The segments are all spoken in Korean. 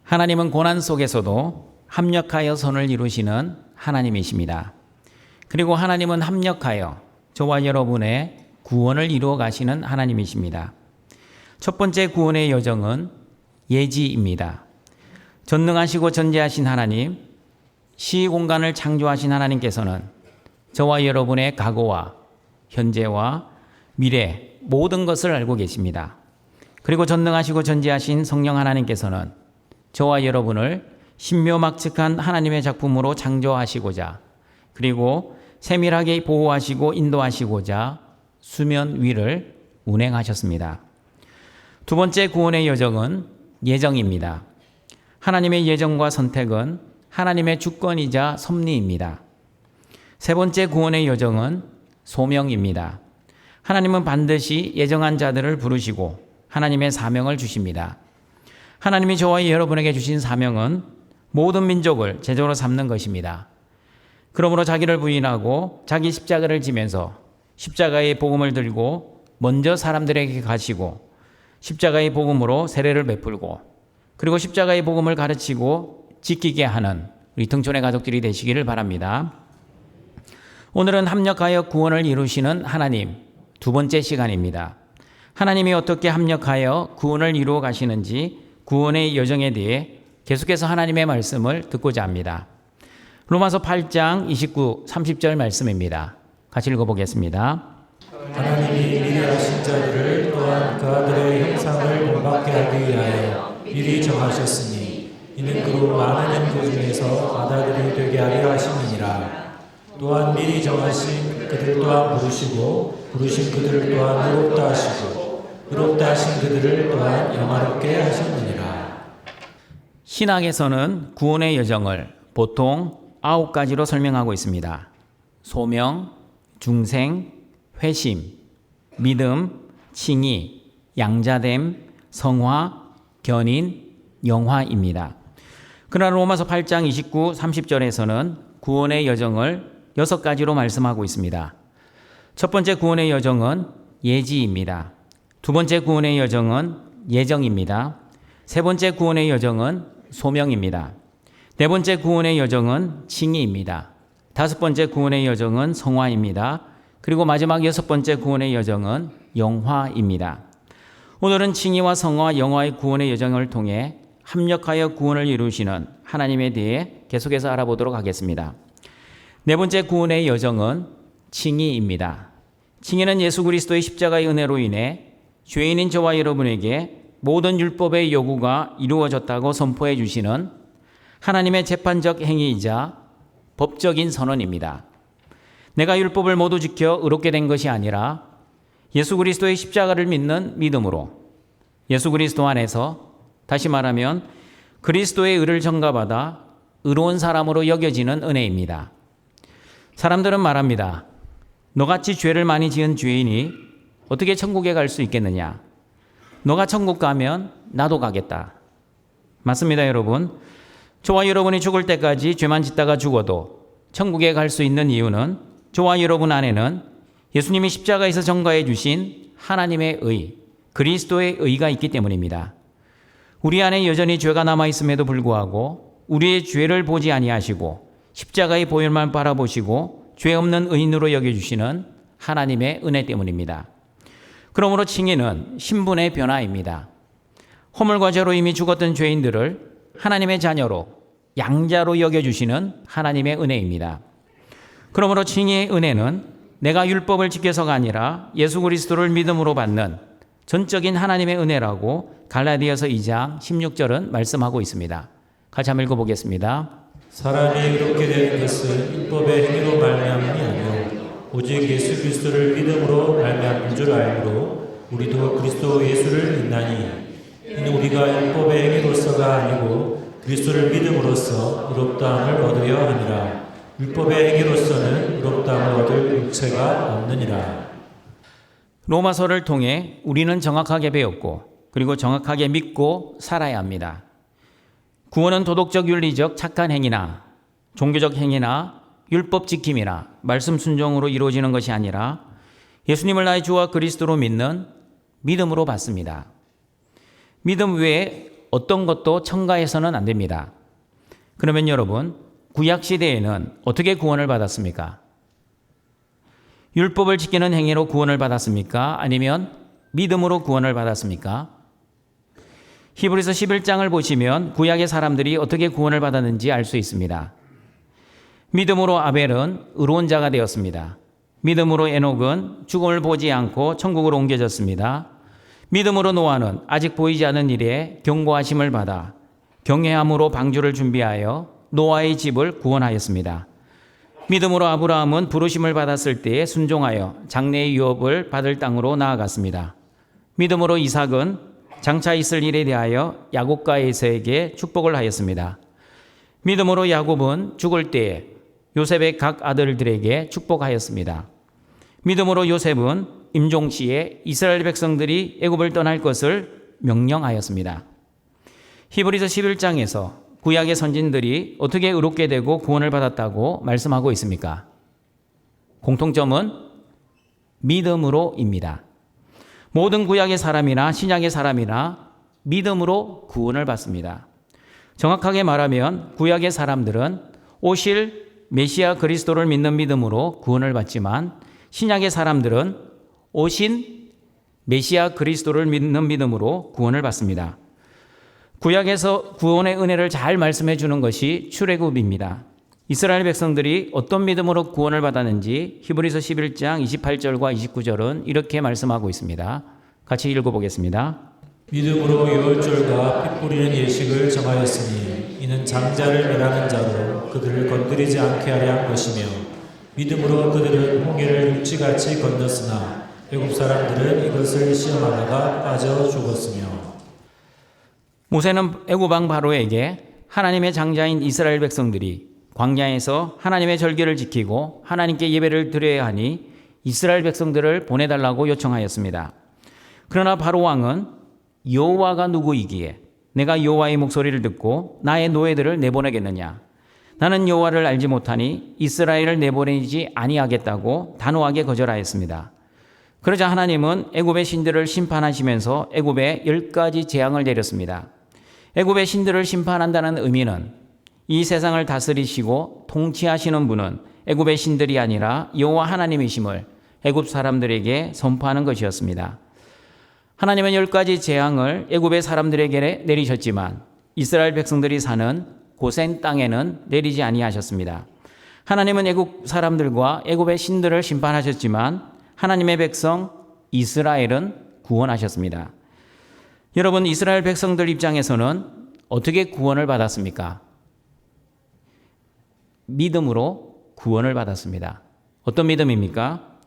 하나님은 고난 속에서도 합력하여 선을 이루시는 하나님이십니다. 그리고 하나님은 합력하여 저와 여러분의 구원을 이루어 가시는 하나님이십니다. 첫 번째 구원의 여정은 예지입니다. 전능하시고 전지하신 하나님, 시공간을 창조하신 하나님께서는 저와 여러분의 과거와 현재와 미래 모든 것을 알고 계십니다. 그리고 전능하시고 전지하신 성령 하나님께서는 저와 여러분을 신묘막측한 하나님의 작품으로 창조하시고자, 그리고 세밀하게 보호하시고 인도하시고자 수면 위를 운행하셨습니다. 두 번째 구원의 여정은 예정입니다. 하나님의 예정과 선택은 하나님의 주권이자 섭리입니다. 세 번째 구원의 여정은 소명입니다. 하나님은 반드시 예정한 자들을 부르시고 하나님의 사명을 주십니다. 하나님이 저와 여러분에게 주신 사명은 모든 민족을 제자로 삼는 것입니다. 그러므로 자기를 부인하고 자기 십자가를 지면서 십자가의 복음을 들고 먼저 사람들에게 가시고 십자가의 복음으로 세례를 베풀고 그리고 십자가의 복음을 가르치고 지키게 하는 우리 등촌의 가족들이 되시기를 바랍니다. 오늘은 합력하여 구원을 이루시는 하나님 두 번째 시간입니다. 하나님이 어떻게 합력하여 구원을 이루어 가시는지 구원의 여정에 대해 계속해서 하나님의 말씀을 듣고자 합니다. 로마서 8장 29, 30절 말씀입니다. 같이 읽어보겠습니다. 하나님이 미리 하신 자들을 또한 그 아들의 형상을 본받게 하기 위하여 미리 정하셨으니 이는 그로 많은 형제 중에서 받아들이 되게 하려 하심이니라. 또한 미리 정하신 그들 또한 부르시고 부르신 그들을 또한 의롭다 하시고 의롭다 하신 그들을 또한 영화롭게 하셨느니라. 신학에서는 구원의 여정을 보통 9가지로 설명하고 있습니다. 소명, 중생, 회심, 믿음, 칭의, 양자됨, 성화, 견인, 영화입니다. 그러나 로마서 8장 29, 30절에서는 구원의 여정을 6가지로 말씀하고 있습니다. 첫 번째 구원의 여정은 예지입니다. 두 번째 구원의 여정은 예정입니다. 세 번째 구원의 여정은 소명입니다. 네 번째 구원의 여정은 칭의입니다. 다섯 번째 구원의 여정은 성화입니다. 그리고 마지막 여섯 번째 구원의 여정은 영화입니다. 오늘은 칭의와 성화, 영화의 구원의 여정을 통해 합력하여 구원을 이루시는 하나님에 대해 계속해서 알아보도록 하겠습니다. 네 번째 구원의 여정은 칭의입니다. 칭의는 예수 그리스도의 십자가의 은혜로 인해 죄인인 저와 여러분에게 모든 율법의 요구가 이루어졌다고 선포해 주시는 하나님의 재판적 행위이자 법적인 선언입니다. 내가 율법을 모두 지켜 의롭게 된 것이 아니라 예수 그리스도의 십자가를 믿는 믿음으로 예수 그리스도 안에서, 다시 말하면 그리스도의 의를 전가받아 의로운 사람으로 여겨지는 은혜입니다. 사람들은 말합니다. 너같이 죄를 많이 지은 죄인이 어떻게 천국에 갈 수 있겠느냐? 너가 천국 가면 나도 가겠다. 맞습니다, 여러분. 저와 여러분이 죽을 때까지 죄만 짓다가 죽어도 천국에 갈 수 있는 이유는 저와 여러분 안에는 예수님이 십자가에서 전가해 주신 하나님의 의, 그리스도의 의가 있기 때문입니다. 우리 안에 여전히 죄가 남아있음에도 불구하고 우리의 죄를 보지 아니하시고 십자가의 보혈만 바라보시고 죄 없는 의인으로 여겨주시는 하나님의 은혜 때문입니다. 그러므로 칭의는 신분의 변화입니다. 허물과 죄로 이미 죽었던 죄인들을 하나님의 자녀로, 양자로 여겨주시는 하나님의 은혜입니다. 그러므로 칭의의 은혜는 내가 율법을 지켜서가 아니라 예수 그리스도를 믿음으로 받는 전적인 하나님의 은혜라고 갈라디아서 2장 16절은 말씀하고 있습니다. 같이 한번 읽어보겠습니다. 사람이 의롭게 되는 것은 율법의 행위로 말미암음이 아니요 오직 예수 그리스도를 믿음으로 말미암은 줄 알므로 우리도 그리스도 예수를 믿나니 이는 우리가 율법의 행위로서가 아니고 그리스도를 믿음으로써 의롭다함을 얻으려 하니라. 율법의 행위로서는 의롭다함을 얻을 육체가 없느니라. 로마서를 통해 우리는 정확하게 배웠고 그리고 정확하게 믿고 살아야 합니다. 구원은 도덕적 윤리적 착한 행위나 종교적 행위나 율법 지킴이나 말씀 순종으로 이루어지는 것이 아니라 예수님을 나의 주와 그리스도로 믿는 믿음으로 받습니다. 믿음 외에 어떤 것도 첨가해서는 안 됩니다. 그러면 여러분, 구약 시대에는 어떻게 구원을 받았습니까? 율법을 지키는 행위로 구원을 받았습니까? 아니면 믿음으로 구원을 받았습니까? 히브리서 11장을 보시면 구약의 사람들이 어떻게 구원을 받았는지 알 수 있습니다. 믿음으로 아벨은 의로운 자가 되었습니다. 믿음으로 에녹은 죽음을 보지 않고 천국으로 옮겨졌습니다. 믿음으로 노아는 아직 보이지 않는 일에 경고하심을 받아 경외함으로 방주를 준비하여 노아의 집을 구원하였습니다. 믿음으로 아브라함은 부르심을 받았을 때에 순종하여 장래의 유업을 받을 땅으로 나아갔습니다. 믿음으로 이삭은 장차 있을 일에 대하여 야곱과 에서에게 축복을 하였습니다. 믿음으로 야곱은 죽을 때에 요셉의 각 아들들에게 축복하였습니다. 믿음으로 요셉은 임종시에 이스라엘 백성들이 애굽을 떠날 것을 명령하였습니다. 히브리서 11장에서 구약의 선진들이 어떻게 의롭게 되고 구원을 받았다고 말씀하고 있습니까? 공통점은 믿음으로입니다. 모든 구약의 사람이나 신약의 사람이나 믿음으로 구원을 받습니다. 정확하게 말하면 구약의 사람들은 오실 메시아 그리스도를 믿는 믿음으로 구원을 받지만 신약의 사람들은 오신 메시아 그리스도를 믿는 믿음으로 구원을 받습니다. 구약에서 구원의 은혜를 잘 말씀해 주는 것이 출애굽입니다. 이스라엘 백성들이 어떤 믿음으로 구원을 받았는지 히브리서 11장 28절과 29절은 이렇게 말씀하고 있습니다. 같이 읽어보겠습니다. 믿음으로 유월절과 피 뿌리는 예식을 정하였으니 이는 장자를 멸하는 자로 그들을 건드리지 않게 하려 한 것이며 믿음으로 그들은 홍해를 육지같이 건넜으나 애굽 사람들은 이것을 시험하다가 빠져 죽었으며. 모세는 애굽 왕 바로에게 하나님의 장자인 이스라엘 백성들이 광야에서 하나님의 절기를 지키고 하나님께 예배를 드려야 하니 이스라엘 백성들을 보내달라고 요청하였습니다. 그러나 바로 왕은 여호와가 누구이기에 내가 여호와의 목소리를 듣고 나의 노예들을 내보내겠느냐? 나는 여호와를 알지 못하니 이스라엘을 내보내지 아니하겠다고 단호하게 거절하였습니다. 그러자 하나님은 애굽의 신들을 심판하시면서 애굽에 10가지 재앙을 내렸습니다. 애굽의 신들을 심판한다는 의미는 이 세상을 다스리시고 통치하시는 분은 애굽의 신들이 아니라 여호와 하나님이심을 애굽 사람들에게 선포하는 것이었습니다. 하나님은 10가지 재앙을 애굽의 사람들에게 내리셨지만 이스라엘 백성들이 사는 고센 땅에는 내리지 아니하셨습니다. 하나님은 애굽 사람들과 애굽의 신들을 심판하셨지만 하나님의 백성 이스라엘은 구원하셨습니다. 여러분, 이스라엘 백성들 입장에서는 어떻게 구원을 받았습니까? 믿음으로 구원을 받았습니다. 어떤 믿음입니까?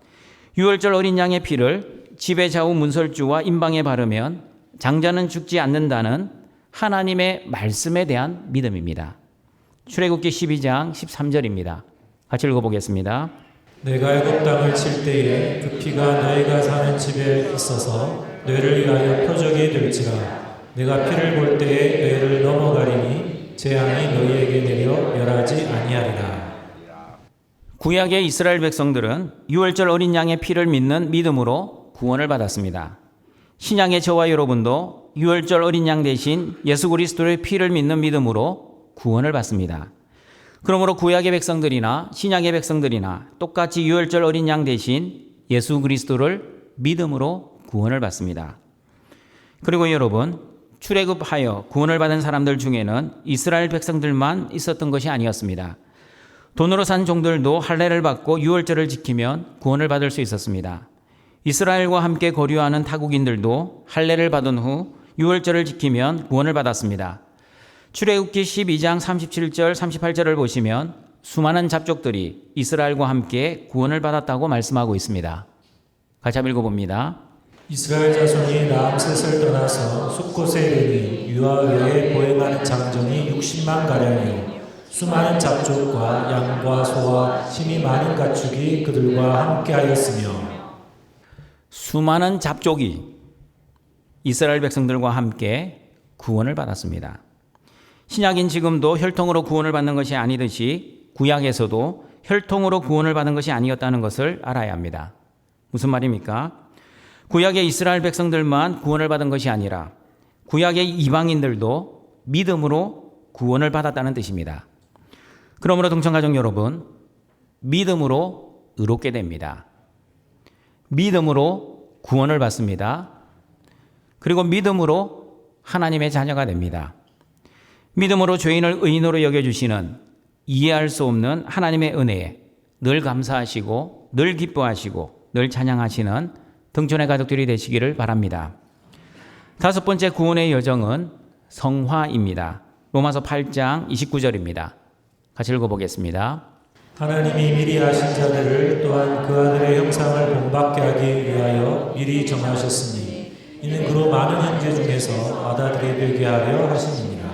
유월절 어린 양의 피를 집의 좌우 문설주와 임방에 바르면 장자는 죽지 않는다는 하나님의 말씀에 대한 믿음입니다. 출애굽기 12장 13절입니다. 같이 읽어보겠습니다. 내가 애굽 땅을 칠 때에 그 피가 너희가 사는 집에 있어서 너희를 위하여 표적이 될지라. 내가 피를 볼 때에 너희를 넘어가리니 재앙이 너희에게 내려 멸하지 아니하리라. 구약의 이스라엘 백성들은 유월절 어린 양의 피를 믿는 믿음으로 구원을 받았습니다. 신약의 저와 여러분도 유월절 어린 양 대신 예수 그리스도의 피를 믿는 믿음으로 구원을 받습니다. 그러므로 구약의 백성들이나 신약의 백성들이나 똑같이 유월절 어린 양 대신 예수 그리스도를 믿음으로 구원을 받습니다. 그리고 여러분, 출애굽하여 구원을 받은 사람들 중에는 이스라엘 백성들만 있었던 것이 아니었습니다. 돈으로 산 종들도 할례를 받고 유월절을 지키면 구원을 받을 수 있었습니다. 이스라엘과 함께 거류하는 타국인들도 할례를 받은 후 유월절을 지키면 구원을 받았습니다. 출애굽기 12장 37절 38절을 보시면 수많은 잡족들이 이스라엘과 함께 구원을 받았다고 말씀하고 있습니다. 같이 한번 읽어봅니다. 이스라엘 자손이 라암셋을 떠나서 숫곳에 이르니 유아의에 보행하는 장정이 60만 가량이요 수많은 잡족과 양과 소와 힘이 많은 가축이 그들과 함께하였으며. 수많은 잡족이 이스라엘 백성들과 함께 구원을 받았습니다. 신약인 지금도 혈통으로 구원을 받는 것이 아니듯이 구약에서도 혈통으로 구원을 받은 것이 아니었다는 것을 알아야 합니다. 무슨 말입니까? 구약의 이스라엘 백성들만 구원을 받은 것이 아니라 구약의 이방인들도 믿음으로 구원을 받았다는 뜻입니다. 그러므로 동청가족 여러분, 믿음으로 의롭게 됩니다. 믿음으로 구원을 받습니다. 그리고 믿음으로 하나님의 자녀가 됩니다. 믿음으로 죄인을 의인으로 여겨주시는 이해할 수 없는 하나님의 은혜에 늘 감사하시고 늘 기뻐하시고 늘 찬양하시는 등촌의 가족들이 되시기를 바랍니다. 다섯 번째 구원의 여정은 성화입니다. 로마서 8장 29절입니다. 같이 읽어보겠습니다. 하나님이 미리 아신 자들을 또한 그 아들의 형상을 본받게 하기 위하여 미리 정하셨으니 이는 그로 많은 형제 중에서 아들이 되게 하려 하심이니라.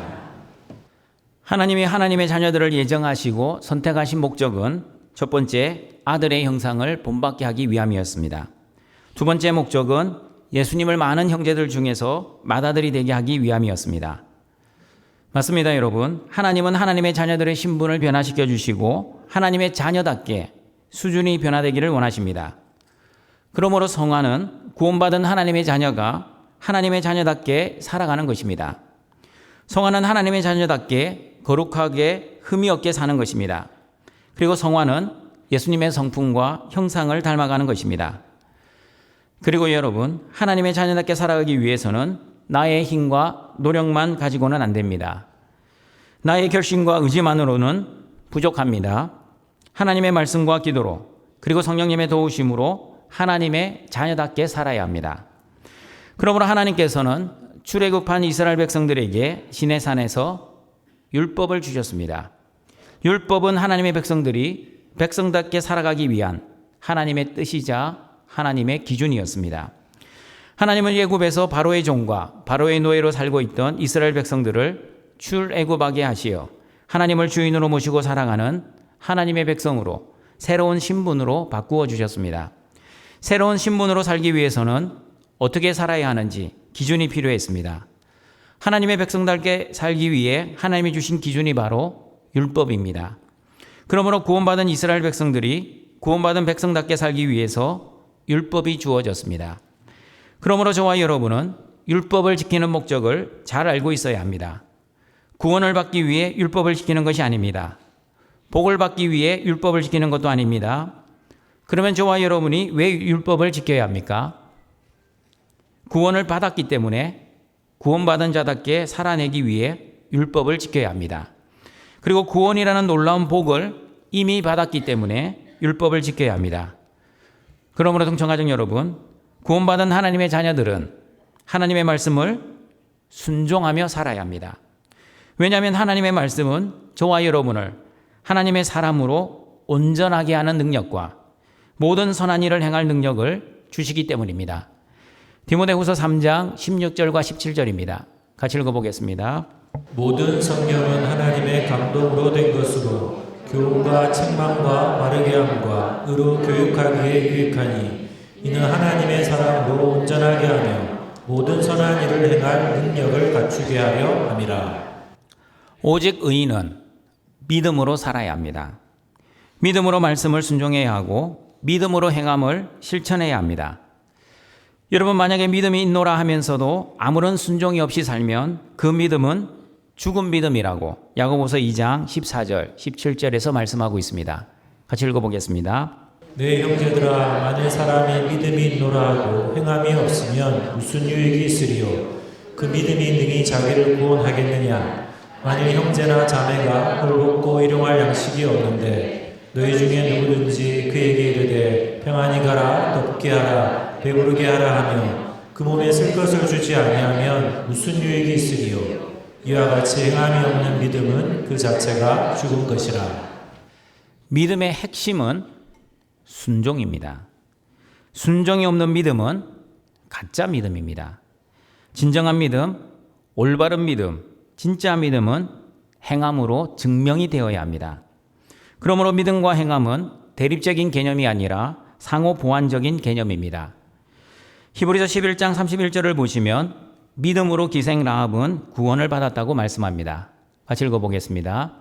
하나님이 하나님의 자녀들을 예정하시고 선택하신 목적은 첫 번째, 아들의 형상을 본받게 하기 위함이었습니다. 두 번째 목적은 예수님을 많은 형제들 중에서 맏아들이 되게 하기 위함이었습니다. 맞습니다, 여러분. 하나님은 하나님의 자녀들의 신분을 변화시켜 주시고 하나님의 자녀답게 수준이 변화되기를 원하십니다. 그러므로 성화는 구원받은 하나님의 자녀가 하나님의 자녀답게 살아가는 것입니다. 성화는 하나님의 자녀답게 거룩하게 흠이 없게 사는 것입니다. 그리고 성화는 예수님의 성품과 형상을 닮아가는 것입니다. 그리고 여러분, 하나님의 자녀답게 살아가기 위해서는 나의 힘과 노력만 가지고는 안 됩니다. 나의 결심과 의지만으로는 부족합니다. 하나님의 말씀과 기도로 그리고 성령님의 도우심으로 하나님의 자녀답게 살아야 합니다. 그러므로 하나님께서는 출애굽한 이스라엘 백성들에게 시내산에서 율법을 주셨습니다. 율법은 하나님의 백성들이 백성답게 살아가기 위한 하나님의 뜻이자 하나님의 기준이었습니다. 하나님은 애굽에서 바로의 종과 바로의 노예로 살고 있던 이스라엘 백성들을 출애굽하게 하시어 하나님을 주인으로 모시고 살아가는 하나님의 백성으로 새로운 신분으로 바꾸어 주셨습니다. 새로운 신분으로 살기 위해서는 어떻게 살아야 하는지 기준이 필요했습니다. 하나님의 백성답게 살기 위해 하나님이 주신 기준이 바로 율법입니다. 그러므로 구원받은 이스라엘 백성들이 구원받은 백성답게 살기 위해서 율법이 주어졌습니다. 그러므로 저와 여러분은 율법을 지키는 목적을 잘 알고 있어야 합니다. 구원을 받기 위해 율법을 지키는 것이 아닙니다. 복을 받기 위해 율법을 지키는 것도 아닙니다. 그러면 저와 여러분이 왜 율법을 지켜야 합니까? 구원을 받았기 때문에 구원받은 자답게 살아내기 위해 율법을 지켜야 합니다. 그리고 구원이라는 놀라운 복을 이미 받았기 때문에 율법을 지켜야 합니다. 그러므로 동청가족 여러분, 구원받은 하나님의 자녀들은 하나님의 말씀을 순종하며 살아야 합니다. 왜냐하면 하나님의 말씀은 저와 여러분을 하나님의 사람으로 온전하게 하는 능력과 모든 선한 일을 행할 능력을 주시기 때문입니다. 디모데후서 3장 16절과 17절입니다. 같이 읽어보겠습니다. 모든 성경은 하나님의 감동으로 된 것으로 교훈과 책망과 바르게 함과 의로 교육하기에 유익하니 이는 하나님의 사람으로 온전하게 하며 모든 선한 일을 행할 능력을 갖추게 하려 함이라. 오직 의인은 믿음으로 살아야 합니다. 믿음으로 말씀을 순종해야 하고 믿음으로 행함을 실천해야 합니다. 여러분, 만약에 믿음이 있노라 하면서도 아무런 순종이 없이 살면 그 믿음은 죽은 믿음이라고 야고보서 2장 14절 17절에서 말씀하고 있습니다. 같이 읽어보겠습니다. 내 형제들아, 만일 사람이 믿음이 있노라 하고 행함이 없으면 무슨 유익이 있으리요? 그 믿음이 능히 자기를 구원하겠느냐? 만일 형제나 자매가 홀벗고 일용할 양식이 없는데 너희 중에 누구든지 그에게 이르되 평안히 가라, 덥게 하라, 배부르게 하라 하며 그 몸에 쓸 것을 주지 아니하면 무슨 유익이 있으리요? 이와 같이 행함이 없는 믿음은 그 자체가 죽은 것이라. 믿음의 핵심은 순종입니다. 순종이 없는 믿음은 가짜 믿음입니다. 진정한 믿음, 올바른 믿음, 진짜 믿음은 행함으로 증명이 되어야 합니다. 그러므로 믿음과 행함은 대립적인 개념이 아니라 상호 보완적인 개념입니다. 히브리서 11장 31절을 보시면 믿음으로 기생 라합은 구원을 받았다고 말씀합니다. 같이 읽어보겠습니다.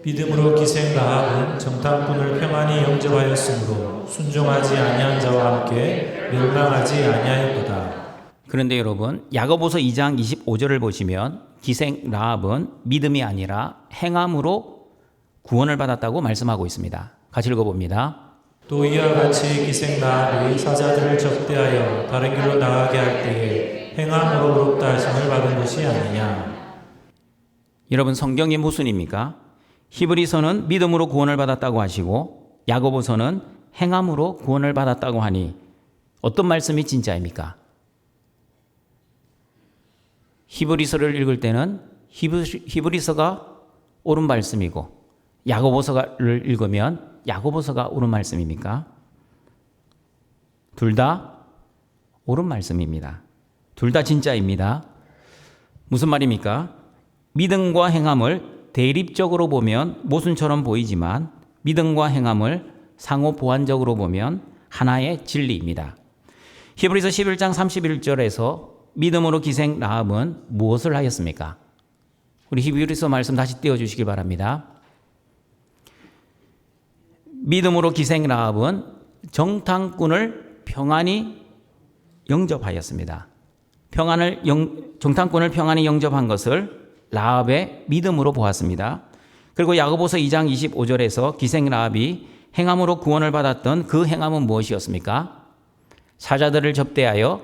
믿음으로 기생 라합은 정탐꾼을 평안히 영접하였으므로 순종하지 아니한 자와 함께 멸망하지 아니하였도다. 그런데 여러분, 야고보서 2장 25절을 보시면 기생 라합은 믿음이 아니라 행함으로 구원을 받았다고 말씀하고 있습니다. 같이 읽어봅니다. 또 이와 같이 기생 라합이 사자들을 접대하여 다른 길로 나가게 할 때에 행함으로 의롭다 하심을 받은 것이 아니냐. 여러분, 성경이 무슨입니까? 히브리서는 믿음으로 구원을 받았다고 하시고 야고보서는 행함으로 구원을 받았다고 하니 어떤 말씀이 진짜입니까? 히브리서를 읽을 때는 히브리서가 옳은 말씀이고 야고보서를 읽으면 야고보서가 옳은 말씀입니까? 둘 다 옳은 말씀입니다. 둘 다 진짜입니다. 무슨 말입니까? 믿음과 행함을 대립적으로 보면 모순처럼 보이지만 믿음과 행함을 상호 보완적으로 보면 하나의 진리입니다. 히브리서 11장 31절에서 믿음으로 기생 라합은 무엇을 하였습니까? 우리 히브리서 말씀 다시 띄워주시기 바랍니다. 믿음으로 기생 라합은 정탐꾼을 평안히 영접하였습니다. 정탐꾼을 평안히 영접한 것을 라합의 믿음으로 보았습니다. 그리고 야고보서 2장 25절에서 기생 라합이 행함으로 구원을 받았던 그 행함은 무엇이었습니까? 사자들을 접대하여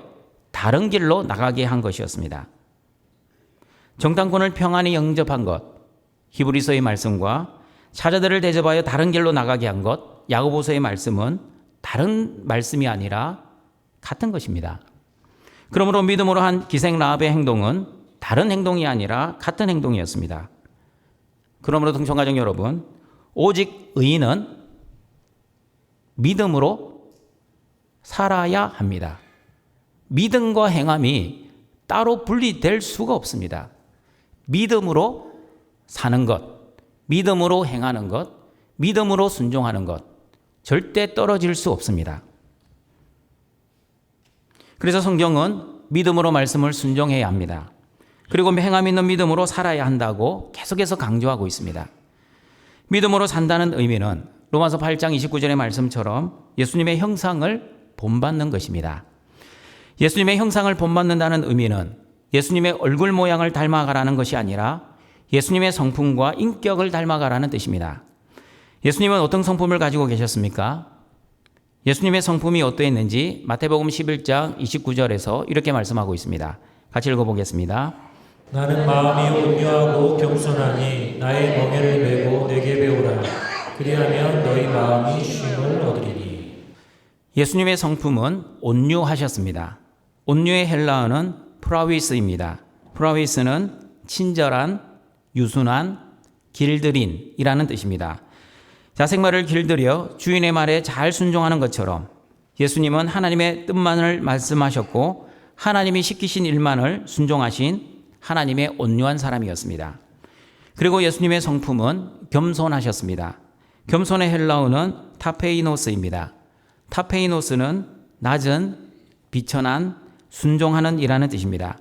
다른 길로 나가게 한 것이었습니다. 정탐꾼을 평안히 영접한 것, 히브리서의 말씀과 사자들을 대접하여 다른 길로 나가게 한 것, 야고보서의 말씀은 다른 말씀이 아니라 같은 것입니다. 그러므로 믿음으로 한 기생 라합의 행동은 다른 행동이 아니라 같은 행동이었습니다. 그러므로 동청가족 여러분, 오직 의인은 믿음으로 살아야 합니다. 믿음과 행함이 따로 분리될 수가 없습니다. 믿음으로 사는 것, 믿음으로 행하는 것, 믿음으로 순종하는 것, 절대 떨어질 수 없습니다. 그래서 성경은 믿음으로 말씀을 순종해야 합니다. 그리고 행함 있는 믿음으로 살아야 한다고 계속해서 강조하고 있습니다. 믿음으로 산다는 의미는 로마서 8장 29절의 말씀처럼 예수님의 형상을 본받는 것입니다. 예수님의 형상을 본받는다는 의미는 예수님의 얼굴 모양을 닮아가라는 것이 아니라 예수님의 성품과 인격을 닮아가라는 뜻입니다. 예수님은 어떤 성품을 가지고 계셨습니까? 예수님의 성품이 어떠했는지 마태복음 11장 29절에서 이렇게 말씀하고 있습니다. 같이 읽어보겠습니다. 나는 마음이 온유하고 겸손하니 나의 멍에를 메고 내게 배우라. 그리하면 너희 마음이 쉼을 얻으리니. 예수님의 성품은 온유하셨습니다. 온유의 헬라어는 프라위스입니다. 프라위스는 친절한, 유순한, 길들인이라는 뜻입니다. 자생말을 길들여 주인의 말에 잘 순종하는 것처럼 예수님은 하나님의 뜻만을 말씀하셨고 하나님이 시키신 일만을 순종하신 하나님의 온유한 사람이었습니다. 그리고 예수님의 성품은 겸손하셨습니다. 겸손의 헬라어는 타페이노스입니다. 타페이노스는 낮은, 비천한, 순종하는 이라는 뜻입니다.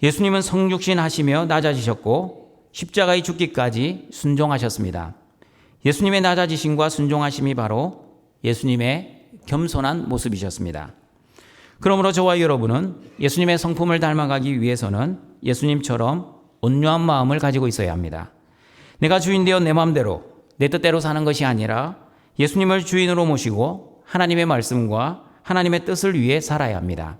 예수님은 성육신 하시며 낮아지셨고 십자가에 죽기까지 순종하셨습니다. 예수님의 낮아지심과 순종하심이 바로 예수님의 겸손한 모습이셨습니다. 그러므로 저와 여러분은 예수님의 성품을 닮아가기 위해서는 예수님처럼 온유한 마음을 가지고 있어야 합니다. 내가 주인 되어 내 마음대로 내 뜻대로 사는 것이 아니라 예수님을 주인으로 모시고 하나님의 말씀과 하나님의 뜻을 위해 살아야 합니다.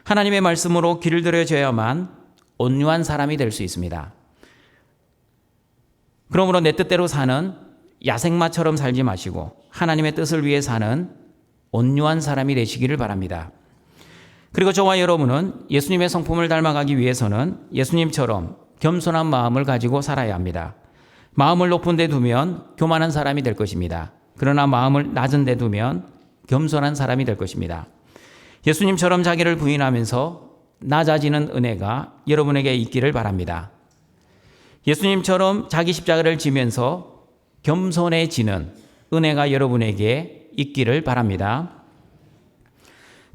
하나님의 말씀으로 길들여져야만 온유한 사람이 될 수 있습니다. 그러므로 내 뜻대로 사는 야생마처럼 살지 마시고 하나님의 뜻을 위해 사는 온유한 사람이 되시기를 바랍니다. 그리고 저와 여러분은 예수님의 성품을 닮아가기 위해서는 예수님처럼 겸손한 마음을 가지고 살아야 합니다. 마음을 높은 데 두면 교만한 사람이 될 것입니다. 그러나 마음을 낮은 데 두면 겸손한 사람이 될 것입니다. 예수님처럼 자기를 부인하면서 낮아지는 은혜가 여러분에게 있기를 바랍니다. 예수님처럼 자기 십자가를 지면서 겸손해지는 은혜가 여러분에게 있기를 바랍니다.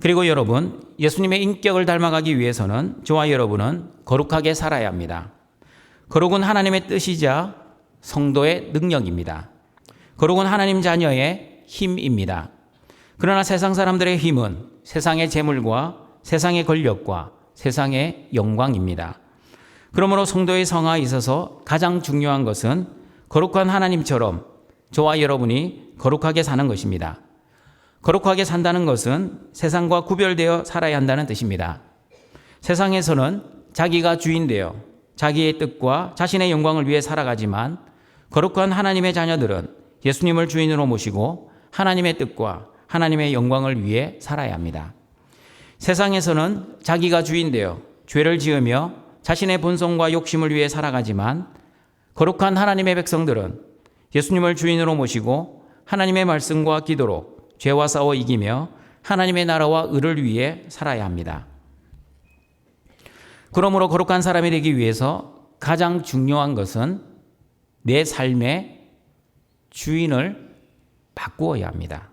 그리고 여러분, 예수님의 인격을 닮아가기 위해서는 저와 여러분은 거룩하게 살아야 합니다. 거룩은 하나님의 뜻이자 성도의 능력입니다. 거룩은 하나님 자녀의 힘입니다. 그러나 세상 사람들의 힘은 세상의 재물과 세상의 권력과 세상의 영광입니다. 그러므로 성도의 성화에 있어서 가장 중요한 것은 거룩한 하나님처럼 저와 여러분이 거룩하게 사는 것입니다. 거룩하게 산다는 것은 세상과 구별되어 살아야 한다는 뜻입니다. 세상에서는 자기가 주인 되어 자기의 뜻과 자신의 영광을 위해 살아가지만 거룩한 하나님의 자녀들은 예수님을 주인으로 모시고 하나님의 뜻과 하나님의 영광을 위해 살아야 합니다. 세상에서는 자기가 주인 되어 죄를 지으며 자신의 본성과 욕심을 위해 살아가지만 거룩한 하나님의 백성들은 예수님을 주인으로 모시고 하나님의 말씀과 기도로 죄와 싸워 이기며 하나님의 나라와 의를 위해 살아야 합니다. 그러므로 거룩한 사람이 되기 위해서 가장 중요한 것은 내 삶의 주인을 바꾸어야 합니다.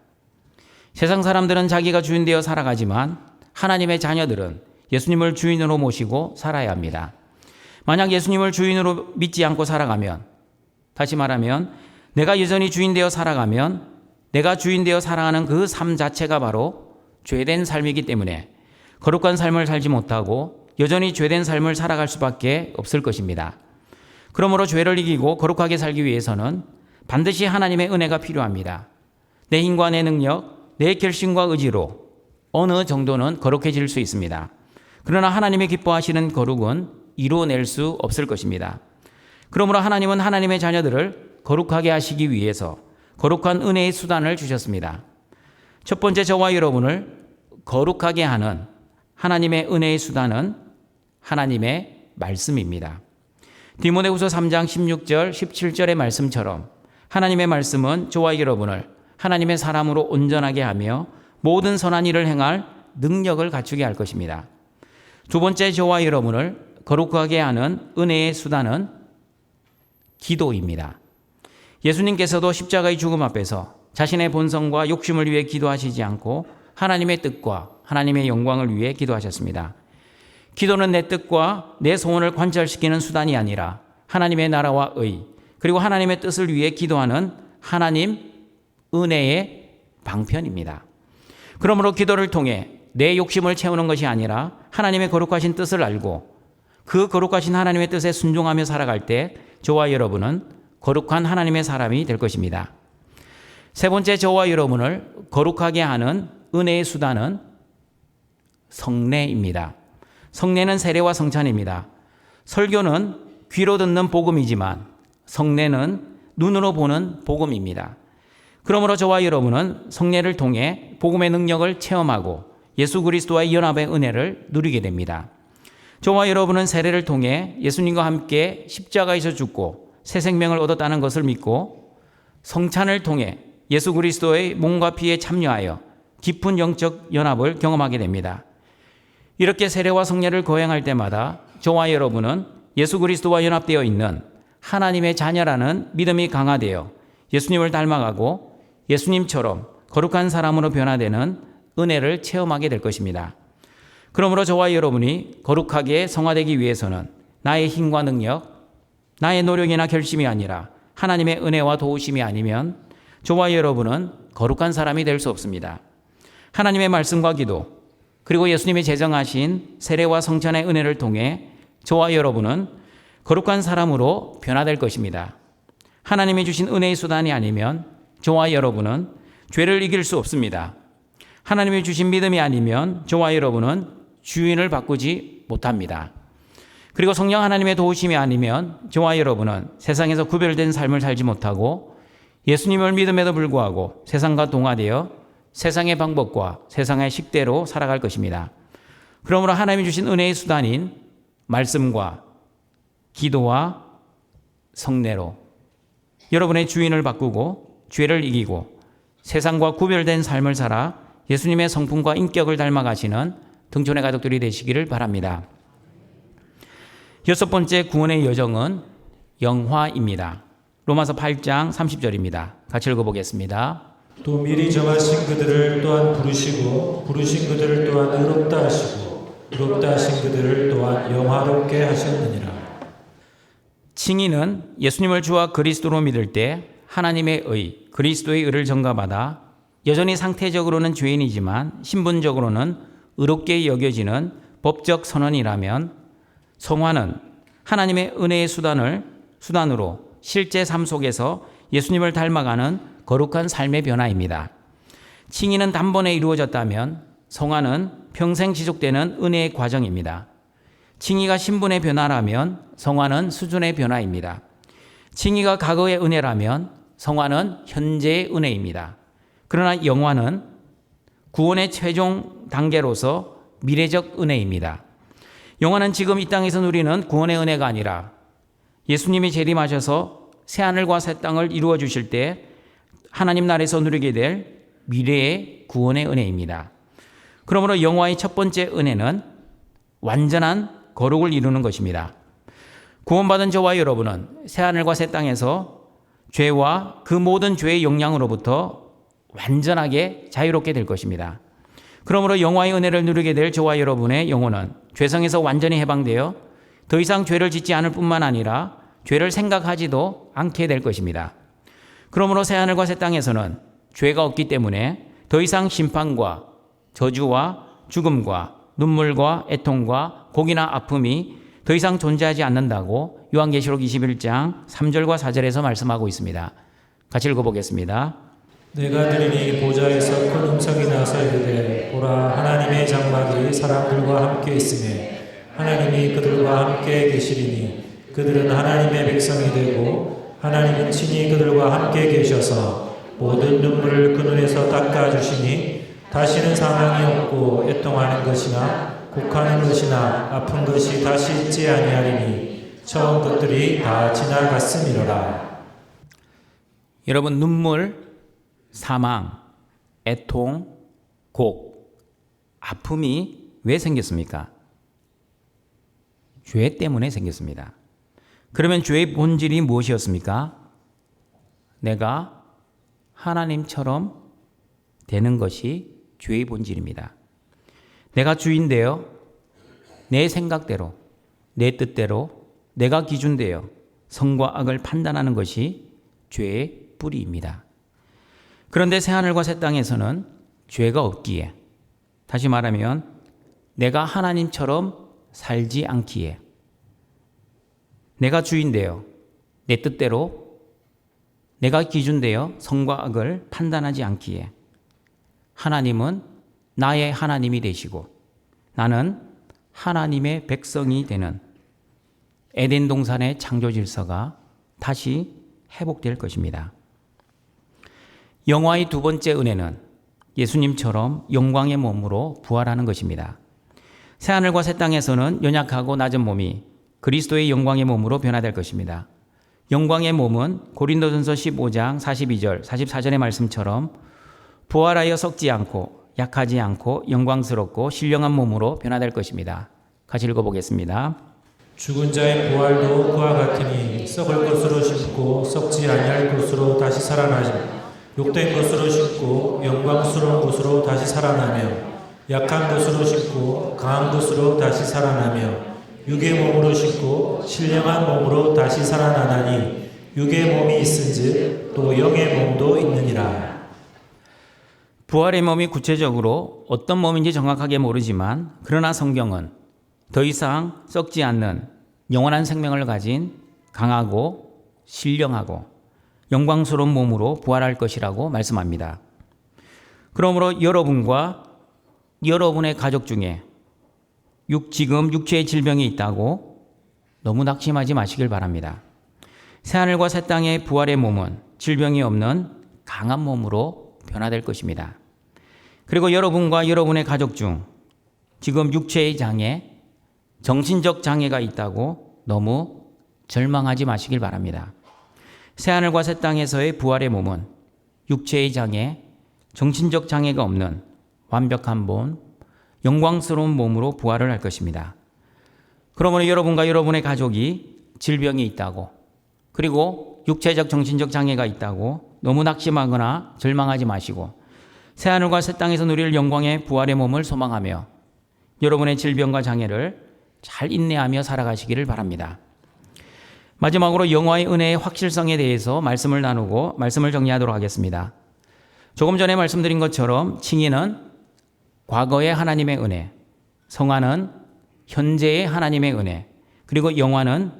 세상 사람들은 자기가 주인 되어 살아가지만 하나님의 자녀들은 예수님을 주인으로 모시고 살아야 합니다. 만약 예수님을 주인으로 믿지 않고 살아가면, 다시 말하면 내가 여전히 주인 되어 살아가면 내가 주인 되어 살아가는 그 삶 자체가 바로 죄된 삶이기 때문에 거룩한 삶을 살지 못하고 여전히 죄된 삶을 살아갈 수밖에 없을 것입니다. 그러므로 죄를 이기고 거룩하게 살기 위해서는 반드시 하나님의 은혜가 필요합니다. 내 힘과 내 능력, 내 결심과 의지로 어느 정도는 거룩해질 수 있습니다. 그러나 하나님이 기뻐하시는 거룩은 이루어낼 수 없을 것입니다. 그러므로 하나님은 하나님의 자녀들을 거룩하게 하시기 위해서 거룩한 은혜의 수단을 주셨습니다. 첫 번째, 저와 여러분을 거룩하게 하는 하나님의 은혜의 수단은 하나님의 말씀입니다. 디모데후서 3장 16절 17절의 말씀처럼 하나님의 말씀은 저와 여러분을 하나님의 사람으로 온전하게 하며 모든 선한 일을 행할 능력을 갖추게 할 것입니다. 두 번째, 저와 여러분을 거룩하게 하는 은혜의 수단은 기도입니다. 예수님께서도 십자가의 죽음 앞에서 자신의 본성과 욕심을 위해 기도하시지 않고 하나님의 뜻과 하나님의 영광을 위해 기도하셨습니다. 기도는 내 뜻과 내 소원을 관철시키는 수단이 아니라 하나님의 나라와 의, 그리고 하나님의 뜻을 위해 기도하는 하나님 은혜의 방편입니다. 그러므로 기도를 통해 내 욕심을 채우는 것이 아니라 하나님의 거룩하신 뜻을 알고 그 거룩하신 하나님의 뜻에 순종하며 살아갈 때 저와 여러분은 거룩한 하나님의 사람이 될 것입니다. 세 번째, 저와 여러분을 거룩하게 하는 은혜의 수단은 성례입니다. 성례는 세례와 성찬입니다. 설교는 귀로 듣는 복음이지만 성례는 눈으로 보는 복음입니다. 그러므로 저와 여러분은 성례를 통해 복음의 능력을 체험하고 예수 그리스도와의 연합의 은혜를 누리게 됩니다. 저와 여러분은 세례를 통해 예수님과 함께 십자가에서 죽고 새 생명을 얻었다는 것을 믿고 성찬을 통해 예수 그리스도의 몸과 피에 참여하여 깊은 영적 연합을 경험하게 됩니다. 이렇게 세례와 성례를 거행할 때마다 저와 여러분은 예수 그리스도와 연합되어 있는 하나님의 자녀라는 믿음이 강화되어 예수님을 닮아가고 예수님처럼 거룩한 사람으로 변화되는 은혜를 체험하게 될 것입니다. 그러므로 저와 여러분이 거룩하게 성화되기 위해서는 나의 힘과 능력, 나의 노력이나 결심이 아니라 하나님의 은혜와 도우심이 아니면 저와 여러분은 거룩한 사람이 될 수 없습니다. 하나님의 말씀과 기도, 그리고 예수님이 제정하신 세례와 성찬의 은혜를 통해 저와 여러분은 거룩한 사람으로 변화될 것입니다. 하나님이 주신 은혜의 수단이 아니면 저와 여러분은 죄를 이길 수 없습니다. 하나님이 주신 믿음이 아니면 저와 여러분은 주인을 바꾸지 못합니다. 그리고 성령 하나님의 도우심이 아니면 저와 여러분은 세상에서 구별된 삶을 살지 못하고 예수님을 믿음에도 불구하고 세상과 동화되어 세상의 방법과 세상의 식대로 살아갈 것입니다. 그러므로 하나님이 주신 은혜의 수단인 말씀과 기도와 성례로 여러분의 주인을 바꾸고 죄를 이기고 세상과 구별된 삶을 살아 예수님의 성품과 인격을 닮아가시는 등촌의 가족들이 되시기를 바랍니다. 여섯 번째, 구원의 여정은 영화입니다. 로마서 8장 30절입니다. 같이 읽어보겠습니다. 또 미리 정하신 그들을 또한 부르시고 부르신 그들을 또한 의롭다 하시고 의롭다 하신 그들을 또한 영화롭게 하셨느니라. 칭의는 예수님을 주와 그리스도로 믿을 때 하나님의 의, 그리스도의 의를 전가받아 여전히 상태적으로는 죄인이지만 신분적으로는 의롭게 여겨지는 법적 선언이라면 성화는 하나님의 은혜의 수단으로 실제 삶 속에서 예수님을 닮아가는 거룩한 삶의 변화입니다. 칭의는 단번에 이루어졌다면 성화는 평생 지속되는 은혜의 과정입니다. 칭의가 신분의 변화라면 성화는 수준의 변화입니다. 칭의가 과거의 은혜라면 성화는 현재의 은혜입니다. 그러나 영화는 구원의 최종 단계로서 미래적 은혜입니다. 영화는 지금 이 땅에서 누리는 구원의 은혜가 아니라 예수님이 재림하셔서 새하늘과 새 땅을 이루어 주실 때 하나님 나라에서 누리게 될 미래의 구원의 은혜입니다. 그러므로 영화의 첫 번째 은혜는 완전한 거룩을 이루는 것입니다. 구원받은 저와 여러분은 새하늘과 새 땅에서 죄와 그 모든 죄의 영향으로부터 완전하게 자유롭게 될 것입니다. 그러므로 영화의 은혜를 누리게 될 저와 여러분의 영혼은 죄성에서 완전히 해방되어 더 이상 죄를 짓지 않을 뿐만 아니라 죄를 생각하지도 않게 될 것입니다. 그러므로 새하늘과 새 땅에서는 죄가 없기 때문에 더 이상 심판과 저주와 죽음과 눈물과 애통과 고기나 아픔이 더 이상 존재하지 않는다고 요한계시록 21장 3절과 4절에서 말씀하고 있습니다. 같이 읽어보겠습니다. 내가 들으니 보좌에서 큰 음성이 나서 이르되 보라 하나님의 장막이 사람들과 함께 있으매 하나님이 그들과 함께 계시리니 그들은 하나님의 백성이 되고 하나님은 친히 그들과 함께 계셔서 모든 눈물을 그 눈에서 닦아주시니 다시는 사망이 없고 애통하는 것이나 곡하는 것이나 아픈 것이 다시 있지 아니하리니 처음 것들이 다 지나갔음이로라. 여러분, 눈물, 사망, 애통, 곡, 아픔이 왜 생겼습니까? 죄 때문에 생겼습니다. 그러면 죄의 본질이 무엇이었습니까? 내가 하나님처럼 되는 것이 죄의 본질입니다. 내가 주인되어 내 생각대로, 내 뜻대로, 내가 기준되어 선과 악을 판단하는 것이 죄의 뿌리입니다. 그런데 새하늘과 새 땅에서는 죄가 없기에, 다시 말하면 내가 하나님처럼 살지 않기에, 내가 주인되어 내 뜻대로 내가 기준되어 선과 악을 판단하지 않기에 하나님은 나의 하나님이 되시고 나는 하나님의 백성이 되는 에덴 동산의 창조 질서가 다시 회복될 것입니다. 영화의 두 번째 은혜는 예수님처럼 영광의 몸으로 부활하는 것입니다. 새하늘과 새 땅에서는 연약하고 낮은 몸이 그리스도의 영광의 몸으로 변화될 것입니다. 영광의 몸은 고린도전서 15장 42절, 44절의 말씀처럼 부활하여 썩지 않고 약하지 않고 영광스럽고 신령한 몸으로 변화될 것입니다. 같이 읽어보겠습니다. 죽은 자의 부활도 그와 같으니 썩을 것으로 심고 썩지 아니할 것으로 다시 살아나시고 욕된 것으로 심고 영광스러운 것으로 다시 살아나며 약한 것으로 심고 강한 것으로 다시 살아나며 육의 몸으로 심고 신령한 몸으로 다시 살아나나니 육의 몸이 있은즉 또 영의 몸도 있느니라. 부활의 몸이 구체적으로 어떤 몸인지 정확하게 모르지만 그러나 성경은 더 이상 썩지 않는 영원한 생명을 가진 강하고 신령하고 영광스러운 몸으로 부활할 것이라고 말씀합니다. 그러므로 여러분과 여러분의 가족 중에 지금 육체의 질병이 있다고 너무 낙심하지 마시길 바랍니다. 새하늘과 새 땅의 부활의 몸은 질병이 없는 강한 몸으로 변화될 것입니다. 그리고 여러분과 여러분의 가족 중 지금 육체의 장애, 정신적 장애가 있다고 너무 절망하지 마시길 바랍니다. 새하늘과 새 땅에서의 부활의 몸은 육체의 장애, 정신적 장애가 없는 완벽한 몸, 영광스러운 몸으로 부활을 할 것입니다. 그러므로 여러분과 여러분의 가족이 질병이 있다고, 그리고 육체적 정신적 장애가 있다고 너무 낙심하거나 절망하지 마시고 새하늘과 새 땅에서 누릴 영광의 부활의 몸을 소망하며 여러분의 질병과 장애를 잘 인내하며 살아가시기를 바랍니다. 마지막으로 영화의 은혜의 확실성에 대해서 말씀을 나누고 말씀을 정리하도록 하겠습니다. 조금 전에 말씀드린 것처럼 칭의는 과거의 하나님의 은혜, 성화는 현재의 하나님의 은혜, 그리고 영화는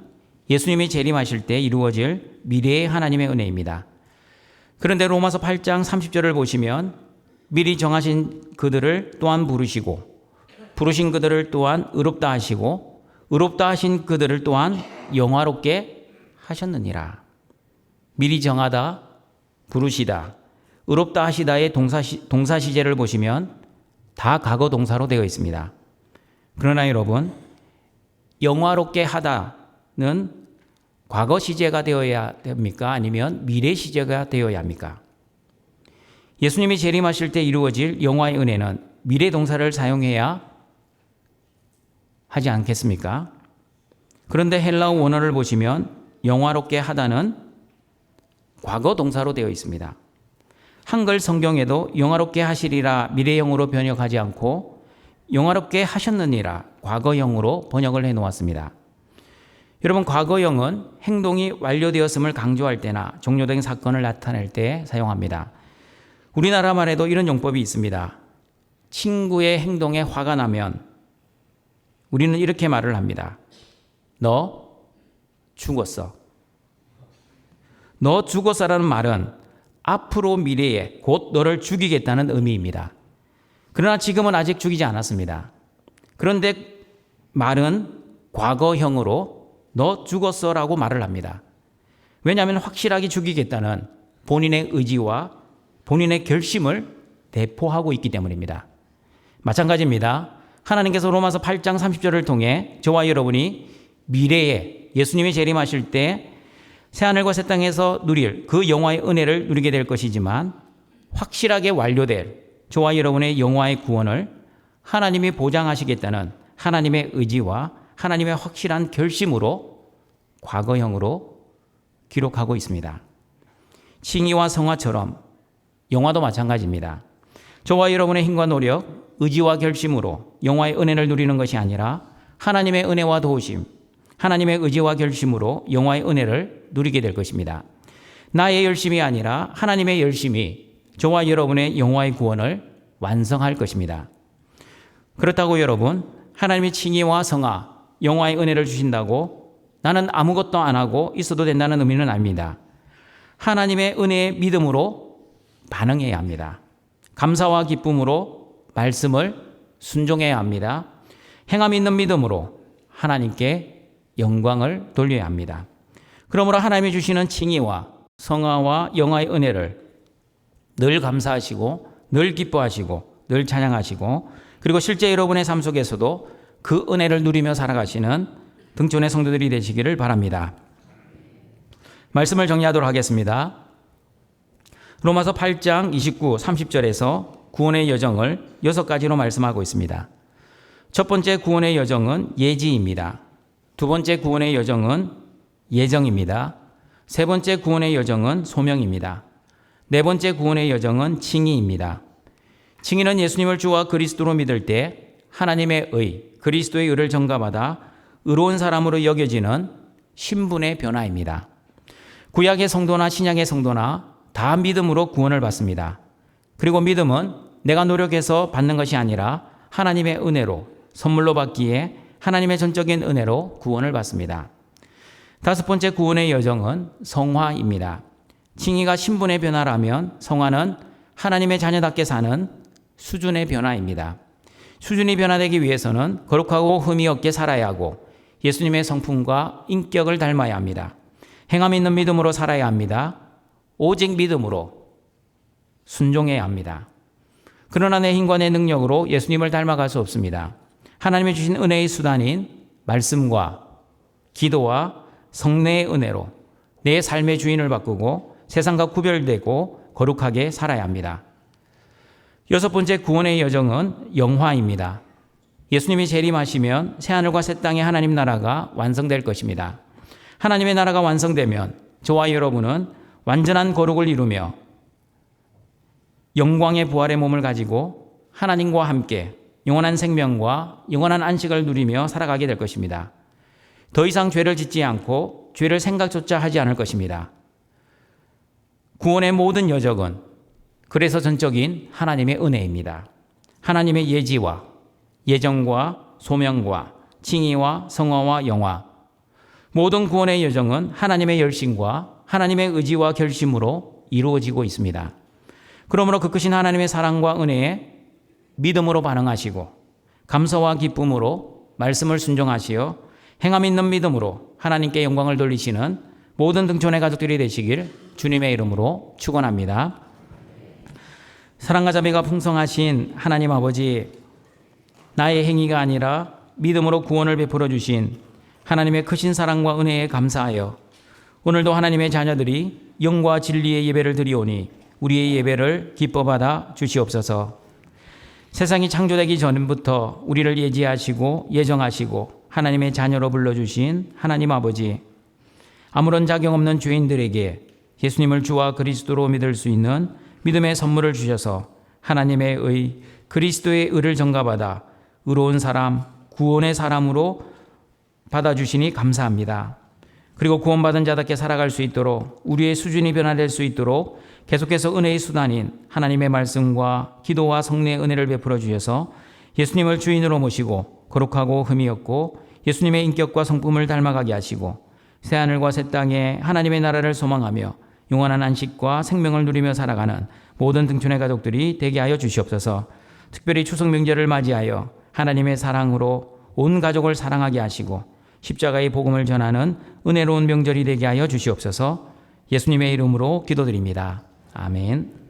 예수님이 재림하실 때 이루어질 미래의 하나님의 은혜입니다. 그런데 로마서 8장 30절을 보시면 미리 정하신 그들을 또한 부르시고 부르신 그들을 또한 의롭다 하시고 의롭다 하신 그들을 또한 영화롭게 하셨느니라. 미리 정하다, 부르시다, 의롭다 하시다의 동사 시제를 보시면 다 과거 동사로 되어 있습니다. 그러나 여러분, 영화롭게 하다는 과거 시제가 되어야 됩니까? 아니면 미래 시제가 되어야 합니까? 예수님이 재림하실 때 이루어질 영화의 은혜는 미래 동사를 사용해야 하지 않겠습니까? 그런데 헬라어 원어를 보시면 영화롭게 하다는 과거 동사로 되어 있습니다. 한글 성경에도 영화롭게 하시리라 미래형으로 번역하지 않고 영화롭게 하셨느니라 과거형으로 번역을 해놓았습니다. 여러분, 과거형은 행동이 완료되었음을 강조할 때나 종료된 사건을 나타낼 때 사용합니다. 우리나라 말에도 이런 용법이 있습니다. 친구의 행동에 화가 나면 우리는 이렇게 말을 합니다. 너 죽었어. 너 죽었어라는 말은 앞으로 미래에 곧 너를 죽이겠다는 의미입니다. 그러나 지금은 아직 죽이지 않았습니다. 그런데 말은 과거형으로 너 죽었어라고 말을 합니다. 왜냐하면 확실하게 죽이겠다는 본인의 의지와 본인의 결심을 대포하고 있기 때문입니다. 마찬가지입니다. 하나님께서 로마서 8장 30절을 통해 저와 여러분이 미래에 예수님이 재림하실 때 새하늘과 새 땅에서 누릴 그 영화의 은혜를 누리게 될 것이지만 확실하게 완료될 저와 여러분의 영화의 구원을 하나님이 보장하시겠다는 하나님의 의지와 하나님의 확실한 결심으로 과거형으로 기록하고 있습니다. 칭의와 성화처럼 영화도 마찬가지입니다. 저와 여러분의 힘과 노력, 의지와 결심으로 영화의 은혜를 누리는 것이 아니라 하나님의 은혜와 도우심, 하나님의 의지와 결심으로 영화의 은혜를 누리게 될 것입니다. 나의 열심이 아니라 하나님의 열심이 저와 여러분의 영화의 구원을 완성할 것입니다. 그렇다고 여러분, 하나님이 칭의와 성화, 영화의 은혜를 주신다고 나는 아무것도 안 하고 있어도 된다는 의미는 아닙니다. 하나님의 은혜에 믿음으로 반응해야 합니다. 감사와 기쁨으로 말씀을 순종해야 합니다. 행함 있는 믿음으로 하나님께 영광을 돌려야 합니다. 그러므로 하나님이 주시는 칭의와 성화와 영화의 은혜를 늘 감사하시고 늘 기뻐하시고 늘 찬양하시고 그리고 실제 여러분의 삶 속에서도 그 은혜를 누리며 살아가시는 등촌의 성도들이 되시기를 바랍니다. 말씀을 정리하도록 하겠습니다. 로마서 8장 29, 30절에서 구원의 여정을 6가지로 말씀하고 있습니다. 첫 번째 구원의 여정은 예지입니다. 두 번째 구원의 여정은 예정입니다. 세 번째 구원의 여정은 소명입니다. 네 번째 구원의 여정은 칭의입니다. 칭의는 예수님을 주와 그리스도로 믿을 때 하나님의 의, 그리스도의 의를 전가받아 의로운 사람으로 여겨지는 신분의 변화입니다. 구약의 성도나 신약의 성도나 다 믿음으로 구원을 받습니다. 그리고 믿음은 내가 노력해서 받는 것이 아니라 하나님의 은혜로 선물로 받기에 하나님의 전적인 은혜로 구원을 받습니다. 다섯 번째 구원의 여정은 성화입니다. 칭의가 신분의 변화라면 성화는 하나님의 자녀답게 사는 수준의 변화입니다. 수준이 변화되기 위해서는 거룩하고 흠이 없게 살아야 하고 예수님의 성품과 인격을 닮아야 합니다. 행함 있는 믿음으로 살아야 합니다. 오직 믿음으로 순종해야 합니다. 그러나 내 힘과 내 능력으로 예수님을 닮아갈 수 없습니다. 하나님이 주신 은혜의 수단인 말씀과 기도와 성례의 은혜로 내 삶의 주인을 바꾸고 세상과 구별되고 거룩하게 살아야 합니다. 여섯 번째 구원의 여정은 영화입니다. 예수님이 재림하시면 새하늘과 새 땅의 하나님 나라가 완성될 것입니다. 하나님의 나라가 완성되면 저와 여러분은 완전한 거룩을 이루며 영광의 부활의 몸을 가지고 하나님과 함께 영원한 생명과 영원한 안식을 누리며 살아가게 될 것입니다. 더 이상 죄를 짓지 않고 죄를 생각조차 하지 않을 것입니다. 구원의 모든 여정은 그래서 전적인 하나님의 은혜입니다. 하나님의 예지와 예정과 소명과 칭의와 성화와 영화, 모든 구원의 여정은 하나님의 열심과 하나님의 의지와 결심으로 이루어지고 있습니다. 그러므로 그 크신 하나님의 사랑과 은혜에 믿음으로 반응하시고 감사와 기쁨으로 말씀을 순종하시어 행함 있는 믿음으로 하나님께 영광을 돌리시는 모든 등촌의 가족들이 되시길 주님의 이름으로 축원합니다. 사랑과 자비가 풍성하신 하나님 아버지, 나의 행위가 아니라 믿음으로 구원을 베풀어 주신 하나님의 크신 사랑과 은혜에 감사하여 오늘도 하나님의 자녀들이 영과 진리의 예배를 드리오니 우리의 예배를 기뻐 받아 주시옵소서. 세상이 창조되기 전부터 우리를 예지하시고 예정하시고 하나님의 자녀로 불러주신 하나님 아버지, 아무런 자격 없는 죄인들에게 예수님을 주와 그리스도로 믿을 수 있는 믿음의 선물을 주셔서 하나님의 의, 그리스도의 의를 전가받아 의로운 사람, 구원의 사람으로 받아주시니 감사합니다. 그리고 구원받은 자답게 살아갈 수 있도록 우리의 수준이 변화될 수 있도록 계속해서 은혜의 수단인 하나님의 말씀과 기도와 성례의 은혜를 베풀어 주셔서 예수님을 주인으로 모시고 거룩하고 흠이 없고 예수님의 인격과 성품을 닮아가게 하시고 새하늘과 새 땅에 하나님의 나라를 소망하며 영원한 안식과 생명을 누리며 살아가는 모든 등촌의 가족들이 되게 하여 주시옵소서. 특별히 추석 명절을 맞이하여 하나님의 사랑으로 온 가족을 사랑하게 하시고 십자가의 복음을 전하는 은혜로운 명절이 되게 하여 주시옵소서. 예수님의 이름으로 기도드립니다. 아멘.